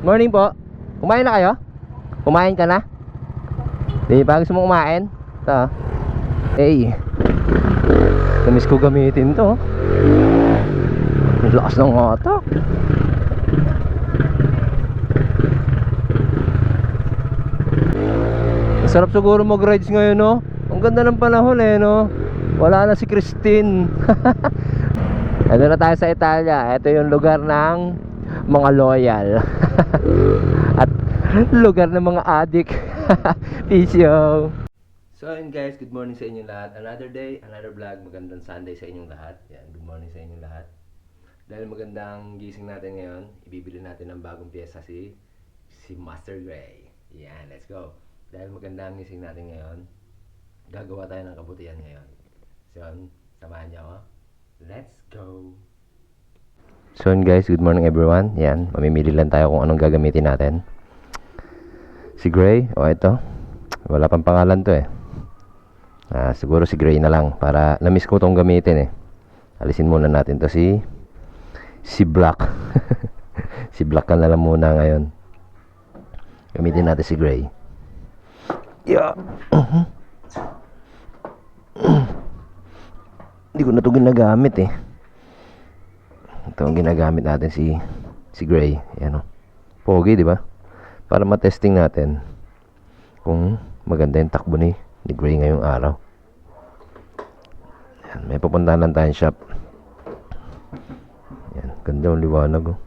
Morning po. Kumain na kayo? Kumain ka na? Di ba gusto mo kumain? Ito. Hey. Namiss ko gamitin to. Ang lakas ng hatak. Ang sarap siguro mag-rides ngayon, no? Ang ganda ng panahon eh, no? Wala na si Christine. Ito na tayo sa Italia. Ito yung lugar ng mga loyal. At lugar ng mga addict. Peace yo. So ayun guys, good morning sa inyong lahat. Another day, another vlog. Magandang Sunday sa inyong lahat. Yan, good morning sa inyong lahat. Dahil magandang gising natin ngayon, ibibili natin ng bagong pyesa si Master Gray. Yan, let's go. Dahil magandang gising natin ngayon, gagawa tayo ng kabutihan ngayon. So samahan niyo ako. Let's go. So guys, good morning everyone. Yan, mamimili lang tayo kung anong gagamitin natin. Si Gray, o ito, wala pang pangalan to eh. Siguro si Gray na lang para na-miss ko tong gamitin eh. Alisin muna natin to si Black. Si Black ka na lang muna ngayon. Gamitin natin si Gray. Yeah. Hindi ko na ito ginagamit eh. Ito ang ginagamit natin si Gray. Yan o. Pogi, di ba? Para matesting natin kung maganda yung takbo ni Gray ngayong araw. Yan, may pupuntahan lang tayong shop. Yan, ganda yung liwanag oh.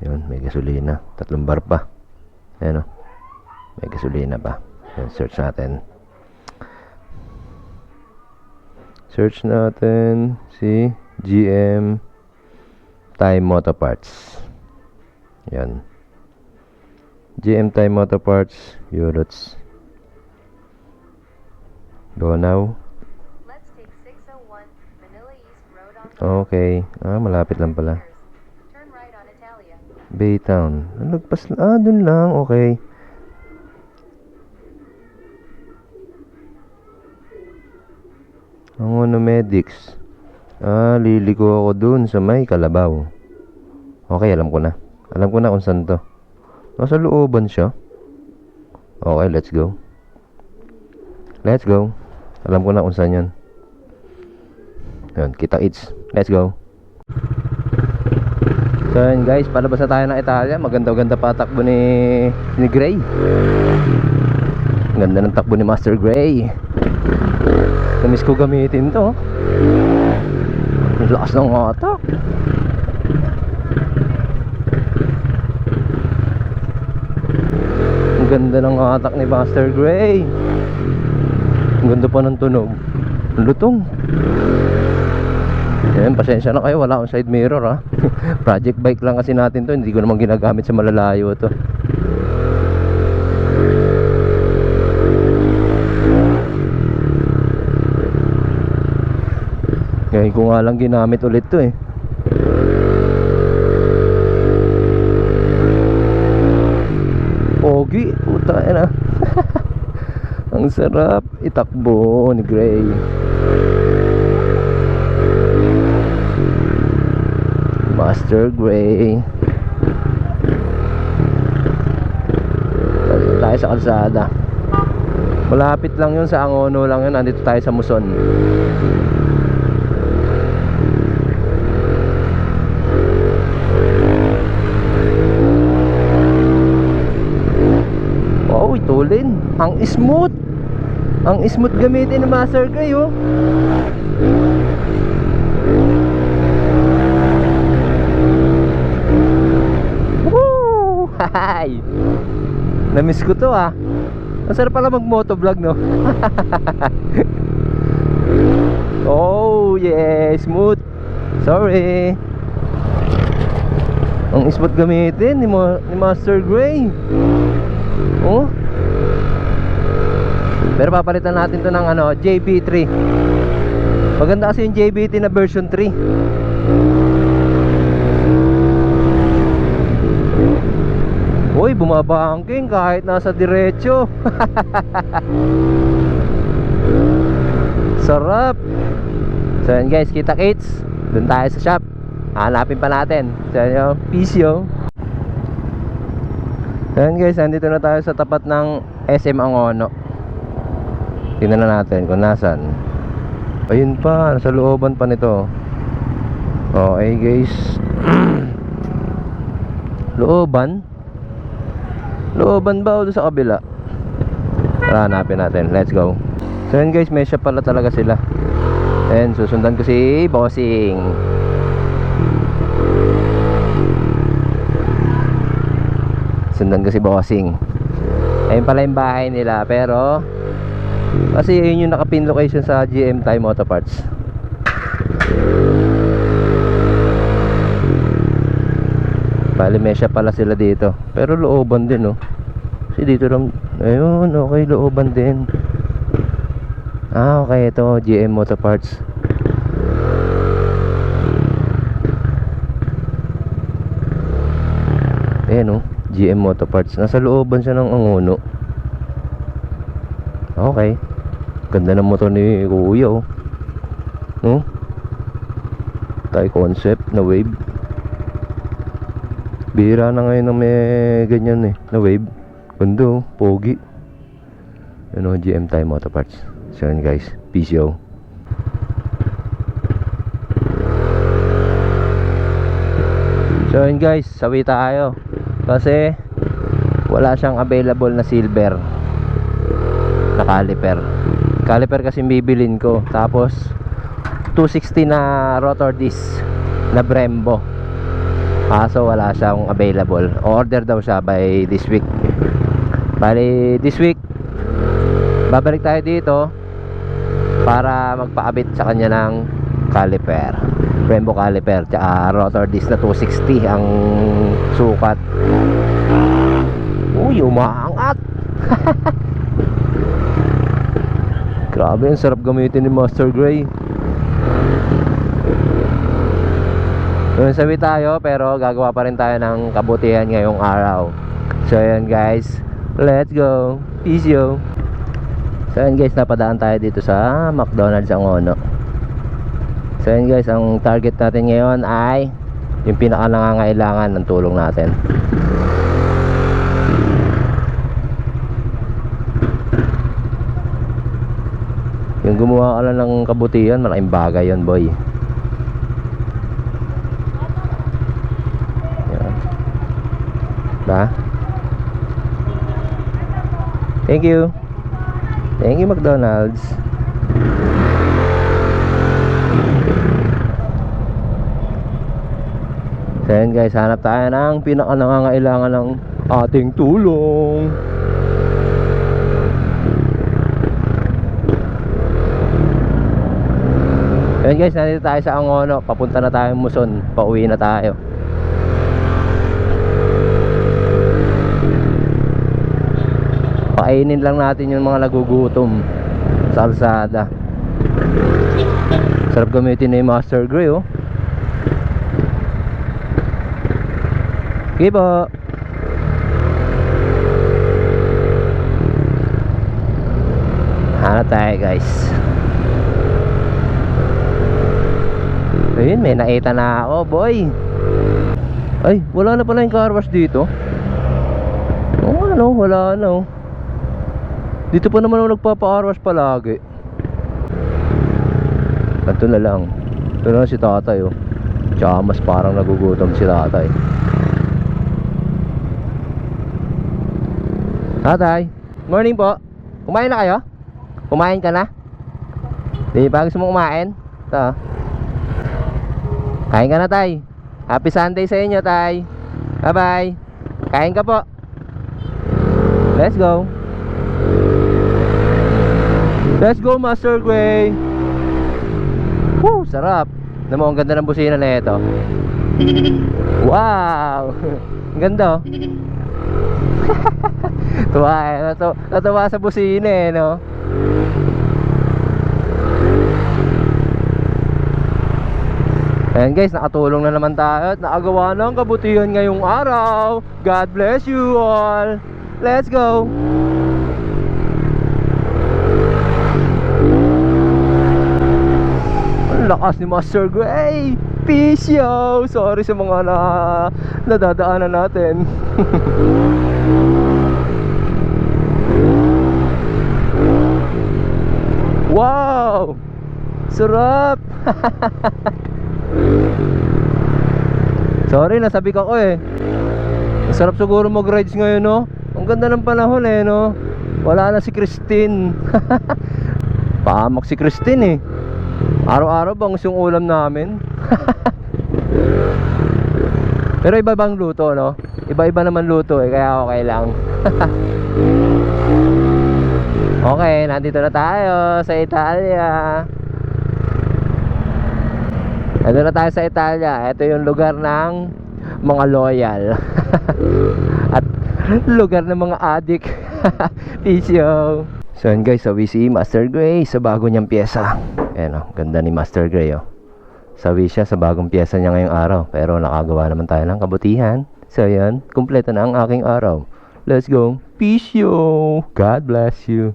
Yan, may gasolina. 3 bar pa. Yan o. May gasolina pa. Yan, search natin. Search natin si GM Time Motor Parts. Yan. GM Time Motor Parts, Eurots. Go now. Let's take 601 Manila East Road on Okay. Malapit lang pala. Turn right on Italia. Baytown. Nagpas dun lang. Okay. Ang Medics. Liliko ako dun sa may Kalabaw. Okay, alam ko na. Alam ko na kung saan to. Nasa looban siya. Okay, let's go. Let's go. Alam ko na kung saan yan. Yan, kita-its. Let's go. So yun guys, palabas na tayo ng Italia. Maganda-ganda pa takbo ni Gray. Ganda ng takbo ni Master Gray. Namiss ko gamitin to. Ang lakas ng hatak. Ang ganda ng hatak ni Master Gray. Ang ganda pa ng tunog. Ang lutong. Yan, pasensya na kayo, wala akong side mirror ha. Project bike lang kasi natin to. Hindi ko naman ginagamit sa malalayo to. Ngayon ko nga lang ginamit ulit to eh. Pogi, puta na. Ang sarap itakbo ni Gray. Master Gray. Dito tayo sa kalsada. Malapit lang yun, sa Angono lang yun. Nandito tayo sa Muson. Tulin, ang smooth. Ang smooth gamitin ng Master Gray oh. Woo! Hay! Na-miss ko to ah. Ang sarap pala mag-motovlog no. Oh yeah, smooth. Sorry. Ang smooth gamitin ni Master Gray. Oh. Pero papalitan natin to ng JB3. Maganda kasi yung JB3 na version 3. Uy, bumabangking kahit nasa diretso. Sarap. So yan guys, kita-kits. Doon tayo sa shop. Hanapin pa natin. So yan, peace yo. Ayan guys, nandito na tayo sa tapat ng SM Angono. Tingnan na natin kung nasan. Ayun pa, nasa looban pa nito. Okay guys. Looban? Looban ba o doon sa kabila? Tara, hanapin natin. Let's go. So yun guys, may shop pala talaga sila. Ayan, susundan ko si Bossing. Sundan ko si Bossing. Ayun pala yung bahay nila. Pero kasi yun yung nakapin location sa GM Time Auto Parts. Bali may shop pala sila dito. Pero looban din oh. Kasi dito ram. Ayun, okay, looban din. Ah, okay, ito GM Auto Parts. Ayan oh, GM Auto Parts. Nasa looban siya ng Angono. Okay. Ganda ng motor ni Kuya oh. No? Thai concept na wave. Bihira na ngayon na may ganyan eh, na wave. Ganda oh, pogi. Ano, GM Time Auto Parts. So yun guys, PCO. So yun guys, sawi tayo. Kasi wala siyang available na silver na caliper. Caliper kasi bibilin ko. Tapos 260 na rotor disc na Brembo. So wala siyang available. Order daw siya by this week. Bali this week babalik tayo dito para magpaabit sa kanya ng caliper, Brembo caliper, tsaka rotor disc na 260 ang sukat. Uy, umaangat. Grabe, ang sarap gamitin ni Master Gray. Yun, sabi tayo, pero gagawa pa rin tayo ng kabutihan ngayong araw. So yun guys, let's go. Peace yo. So yun guys, napadaan tayo dito sa McDonald's Angono. So yun guys, ang target natin ngayon ay yung pinaka nangangailangan ng tulong natin. Yung gumawa ka lang ng kabutihan, malaking bagay yun boy. Yan. Ba? Thank you. Thank you McDonald's. So yun guys, hanap tayo ng pinaka nangangailangan ng ating tulong. Ayun guys, nandito tayo sa Angono. Papunta na tayo Muson. Pauwi na tayo. Pakainin lang natin yung mga nagugutom sa kalsada. Sarap gamitin na yung Master Gray oh. Okay po. Hanap tayo guys. Ayun, may nakita na ako boy. Ay, wala na pala yung car wash dito. Oo ano, wala na oh. Dito pa naman ako nagpapa-car wash palagi. Ito na lang. Ito na si tatay oh. Tsaka mas parang nagugutom si tatay. Tatay, morning po. Kumain na kayo? Kumain ka na? Di ba gusto mo kumain? Ito. Kain ka na tay. Happy Sunday sa inyo tay. Bye bye. Kain ka po. Let's go. Let's go Master Gray. Woo, sarap. Naman ang ganda ng busina na ito. Wow. Ang ganda oh. Tuwa eh. Natuwa sa busina eh no. Ayan guys, nakatulong na naman tayo at nakagawa ng kabutihan ngayong araw. God bless you all. Let's go. Ang lakas ni Master Gray. Pisyo! Sorry sa mga nadadaanan natin. Wow! Sarap! Sorry, nasabik ako eh. Masarap siguro mag-rides ngayon, no? Ang ganda ng panahon eh, no? Wala na si Christine. Pahamak si Christine eh. Araw-araw bangus yung ulam namin. Pero iba-ibang luto, no? Iba-iba naman luto eh, kaya okay lang. Okay, nandito na tayo sa Italia. Nandito na tayo sa Italia. Ito yung lugar ng mga loyal. At lugar ng mga adik. Pisyo. So yun guys, so we see Master Gray sa bago niyang pyesa. Ayan o, ganda ni Master Gray o. Sabi siya sa bagong pyesa niya ngayong araw. Pero nakagawa naman tayo ng kabutihan. So yan, kumpleto na ang aking araw. Let's go. Pisyo. God bless you.